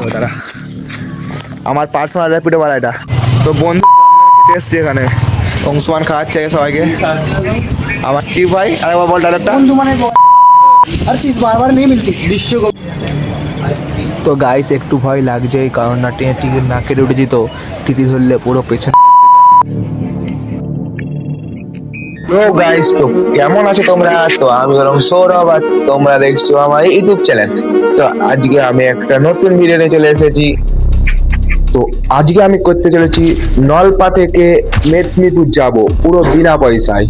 ও দাঁড়া, আমার পার্সোনাল র্যাপিডো वाला এটা। তো বন্ধু এসছে এখানে, অংশমান খাওয়াচ্ছে সবাইকে। আমার কি ভাই, আরেকবার বল ডায়লগটা। বন্ধু মানে हर चीज बार बार नहीं मिलती विश्व को। তো গাইস একটু ভয় লাগছে, কারণ না টিকিট না কেটে উঠে যেত, টিটি ধরলে পুরো পেছনে। তো গাইস, তো কেমন আছো তোমরা? তো আমি হলাম সৌরভ আর তোমরা দেখছো আমার ইউটিউব চ্যানেল। তো আজকে আমি একটা নতুন ভিডিও নিয়ে চলে এসেছি। তো আজকে আমি করতে চলেছি নলপা থেকে মেদিনীপুর যাব পুরো বিনা পয়সায়,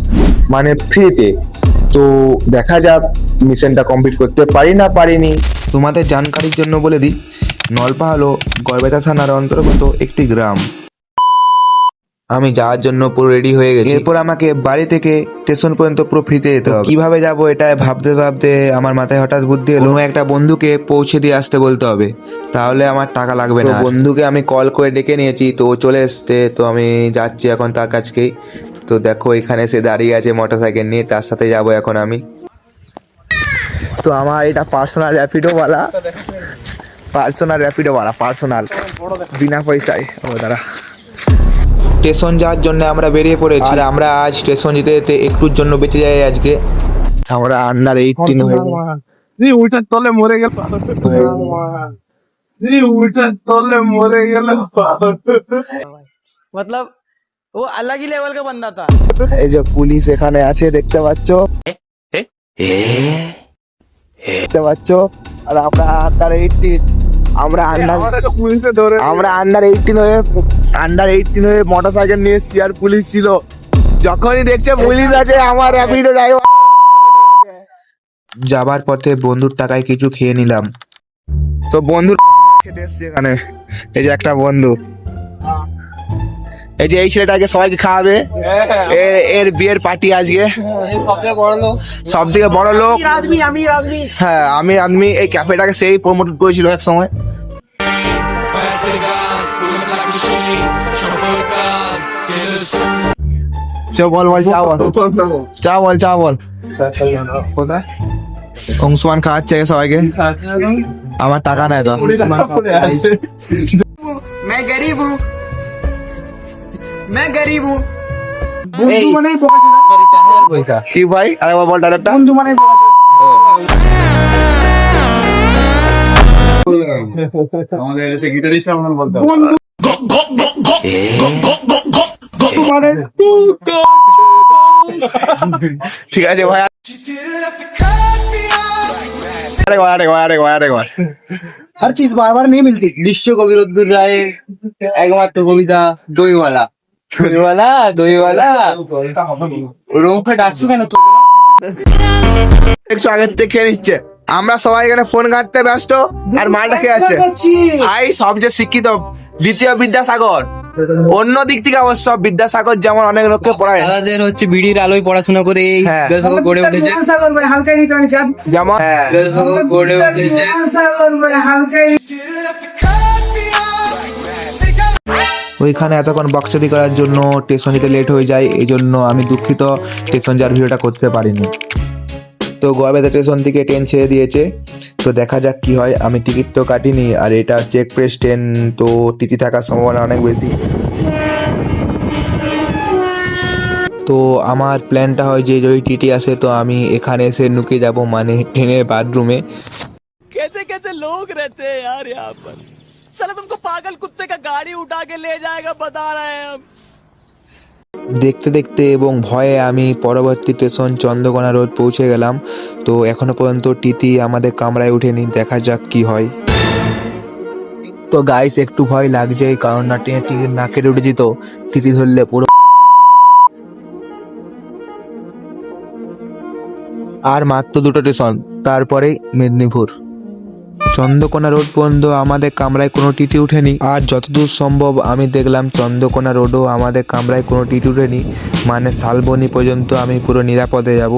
মানে ফ্রিতে। তো দেখা যাক মিশনটা কমপ্লিট করতে পারি না পারিনি। তোমাদের জানকারির জন্য বলে দিই, নলপা হলো গড়বেতা থানার অন্তর্গত একটি গ্রাম। আমি যাওয়ার জন্য পুরো রেডি হয়ে গেছি। এরপর আমাকে বাড়ি থেকে স্টেশন পর্যন্ত পুরো ফ্রিতে যেতে হবে। কিভাবে যাব এটা ভাবতে ভাবতে আমার মাথায় হঠাৎ বুদ্ধি এলো, কোনো একটা বন্ধুকে পৌঁছে দিয়ে আসতে বলতে হবে, তাহলে আমার টাকা লাগবে না। বন্ধুকে আমি কল করে ডেকে নিয়েছি, তো ও চলে এসছে। তো আমি যাচ্ছি এখন তার কাছকেই। তো দেখো এখানে সে দাঁড়িয়ে আছে মোটরসাইকেল নিয়ে, তার সাথে যাব এখন আমি। তো আমার এটা পার্সোনাল র্যাপিডোওয়ালা, পার্সোনাল বিনা পয়সায়। ও দাঁড়া, স্টেশন যাওয়ার জন্য আমরা বেরিয়ে পড়েছি। আর আমরা আজ স্টেশন যেতে যেতে একটুর জন্য বেঁচে যাই আজকে। আমরা আন্ডার 18 হয়ে উল্টার তলে মরে গেল উল্টার তলে মরে গেল मतलब वो अलग ही लेवल का बंदा था। এই যে পুলিশ এখানে আছে দেখতে পাচ্ছ, আর আমরা আন্ডার 18, আমরা আন্ডার 18 হয়ে মোটরসাইকেল নিয়ে এসেছি। আর পুলিশ ছিল, যখনই দেখছে পুলিশ আছে আমার র্যাপিডো ড্রাইভার। যাবার পথে বন্ধুর টাকায় কিছু খেয়ে নিলাম। তো বন্ধুর খেতে এসছে এখানে, এই যে একটা বন্ধু, এই যে এই ছেলেটাকে সবাইকে খাওয়াবে। এর বিয়ের পার্টি আজকে। সব থেকে বড় লোক হ্যাঁ, আমি এই ক্যাফেটাকে সেই প্রমোট করেছিল এক সময়। চা বল। অংশমান খাওয়াচ্ছে সবাইকে, আমার টাকা নেই তো। मैं गरीब हूँ কি ভাই, আরেকবার বল ডায়লগটা। বন্ধু মানে আমাদের এসে গিটারিস্ট আমরা বলতে ঠিক আছে ভাই, আরেকবার। हर चीज बार बार नहीं मिलती। বিশ্ব কবি রদ্দুর রায়ের একমাত্র কবিতা দইওয়ালা। রোমকে ডাকছো কেন? একটু আগের থেকে খেয়ে নিচ্ছে। আমরা সবাই এখানে ফোন ঘাঁটতে ব্যস্ত, আর মালটা খেয়ে আছে। ভাই সবচেয়ে শিক্ষিত দ্বিতীয় বিদ্যাসাগর, অন্য দিক থেকে অবশ্য বিদ্যাসাগর যেমন অনেক লোককে পড়ায়, দাদাদের হচ্ছে বিড়ির আলোয় পড়াশোনা করে এই হ্যাঁ। বিদ্যাসাগর গড়ে উঠেছে। হালকা নিতে আমি চাপ যেমন বিদ্যাসাগর গড়ে উঠেছে। ওইখানে এতক্ষণ বক্সাদি করার জন্য স্টেশন যেতে লেট হয়ে যায়, এই জন্য আমি দুঃখিত স্টেশন যাওয়ার ভিডিওটা করতে পারিনি। তো গড়বেতা স্টেশন থেকে ট্রেন ছেড়ে দিয়েছে, তো দেখা যাক কি হয়। আমি টিকিট তো কাটিনি, আর এটা চেক প্রেস ট্রেন, তো টিটি থাকার সম্ভাবনা অনেক বেশি। তো আমার প্ল্যানটা হয় যে যদি টিটি আসে তো আমি এখানে এসে নুকে যাব, মানে ট্রেনের বাথরুমে। कैसे कैसे लोग रहते हैं यार यहाँ पर। साला तुमको पागल कुत्ते का गाड़ी उठा के ले जाएगा बता रहे हैं हम। দেখতে দেখতে এবং ভয়ে আমি পরবর্তী স্টেশন চন্দ্রকোনা রোড পৌঁছে গেলাম। তো এখনো পর্যন্ত টিটি আমাদের কামরায় উঠেনি, দেখা যাক কি হয়। তো গাইস একটু ভয় লাগছে, কারণ না ট্রেনের টিকিট না কেটে উঠে যেত, টিটি ধরলে পুরো। আর মাত্র 2টো স্টেশন, তারপরে মেদিনীপুর। চন্দ্রকোনা রোড পর্যন্ত আমাদের কামরায় কোনো টিটি উঠেনি, আর যতদূর সম্ভব আমি দেখলাম চন্দ্রকোনা রোডও আমাদের কামরায় কোনো টিটি উঠেনি, মানে শালবনি পর্যন্ত আমি পুরো নিরাপদে যাব।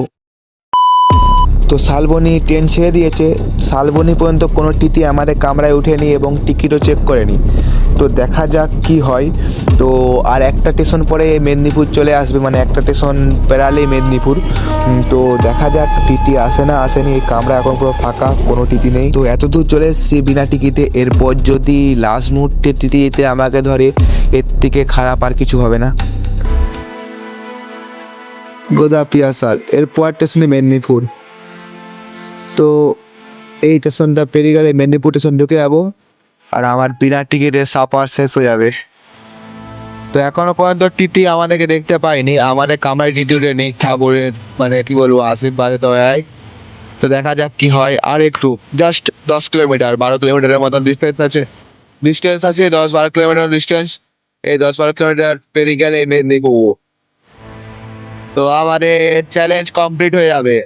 তো শালবনি ট্রেন ছেড়ে দিয়েছে, শালবনি পর্যন্ত কোনো টিটি আমাদের কামরায় উঠেনি এবং টিকিটও চেক করেনি। তো দেখা যাক কি হয়। তো আর একটা স্টেশন পরে মেদিনীপুর চলে আসবে, মানে একটা স্টেশন পেরালেই মেদিনীপুর। তো দেখা যাক টিটি আসে না আসেনি। এই কামরা এখন পুরো ফাঁকা, কোনো টিটি নেই। তো এত দূর চলে এসেছি বিনা টিকিটে, এরপর যদি লাস্ট মুহূর্তে টিটিতে আমাকে ধরে, এর থেকে খারাপ আর কিছু হবে না। গোদা পিয়াসাল, এরপর স্টেশনে মেদিনীপুর। তো এই স্টেশনটা পেরিয়ে গেলে মেদিনীপুর স্টেশন ঢুকে যাবো, আর আমার বিনা টিকিটের সাফার শেষ হয়ে যাবে। তো এখনো পর্যন্ত টিটি আমাদেরকে দেখতে পাইনি, আমাদের কামরায় টিটি উঠে নেই, ঠাকুরের মানে কি বলবো আশীর্বাদে দয়ায়। তো দেখা যাক কি হয়। আর একটু জাস্ট 10 কিলোমিটার, 12 কিলোমিটারের মতন ডিস্টেন্স আছে, 10-12 কিলোমিটার ডিস্টেন্স। এই 10-12 কিলোমিটার পেরিয়ে গেলে মেদিনীপুর। তো আমাদের চ্যালেঞ্জ কমপ্লিট হয়ে যাবে।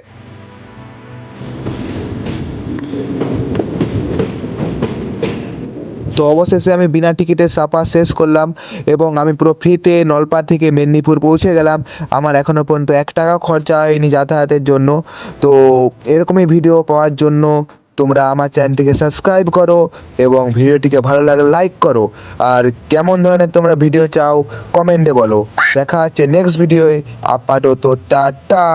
তো অবশেষে আমি বিনা টিকিটের সাফার শেষ করলাম এবং আমি পুরো ফ্রিতে নলপা থেকে মেদিনীপুর পৌঁছে গেলাম। আমার এখনও পর্যন্ত 1 টাকা খরচা হয়নি যাতায়াতের জন্য। তো এরকমই ভিডিও পাওয়ার জন্য তোমরা আমার চ্যানেলটিকে সাবস্ক্রাইব করো এবং ভিডিওটিকে ভালো লাগলে লাইক করো। আর কেমন ধরনের তোমরা ভিডিও চাও কমেন্টে বলো। দেখা হচ্ছে নেক্সট ভিডিওয়ে। আপাতত টাটা।